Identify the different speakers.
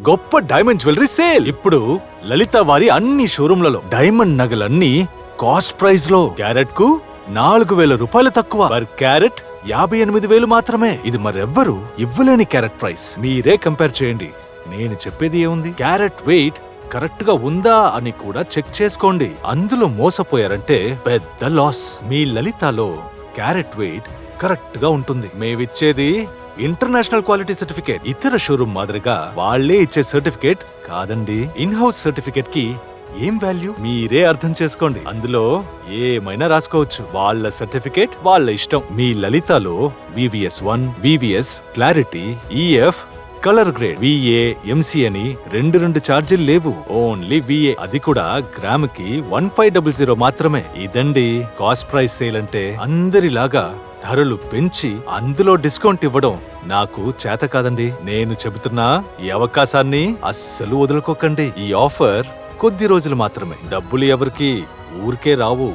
Speaker 1: గొప్ప diamond jewellery sale. ఇప్పుడు లలిత వారి అన్ని షోరూంలలో డైమండ్ నగలన్నీ కాస్ట్ ప్రైస్ లో క్యారెట్ కు 4,000 రూపాయలు తక్కువ. పర్ క్యారెట్ 58,000 మాత్రమే. ఇది మరెవ్వరు ఇవ్వలేని క్యారెట్ ప్రైస్. మీరే కంపేర్ చేయండి. నేను చెప్పేది ఏముంది, క్యారెట్ వెయిట్ కరెక్ట్ గా ఉందా అని కూడా చెక్ చేసుకోండి. అందులో మోసపోయారంటే పెద్ద లాస్. మీ లలితాలో క్యారెట్ వెయిట్ కరెక్ట్ గా ఉంటుంది. మేమిచ్చేది ఇంటర్నేషనల్ క్వాలిటీ సర్టిఫికేట్. ఇతర షోరూమ్ మాదిరిగా వాళ్లే ఇచ్చే సర్టిఫికేట్ కాదండి. ఇన్ హౌస్ సర్టిఫికేట్ కి ఏం వాల్యూ మీరే అర్థం చేసుకోండి. అందులో ఏమైనా రాసుకోవచ్చు. వాళ్ళ సర్టిఫికేట్ వాళ్ళ ఇష్టం. మీ లలితాలో VVS 1, VVS, clarity, EF, colour grade, VA, MC అని రెండు ఛార్జీలు లేవు. Only VA. అది కూడా గ్రాముకి 1500 మాత్రమే. ఇదండి కాస్ట్ ప్రైస్ సేల్ అంటే. అందరిలాగా ధరలు పెంచి అందులో డిస్కౌంట్ ఇవ్వడం నాకు చేత కాదండి. నేను చెబుతున్నా, ఈ అవకాశాన్ని అస్సలు వదులుకోకండి. ఈ ఆఫర్ కొద్ది రోజులు మాత్రమే. డబ్బులు ఎవరికి ఊరికే రావు.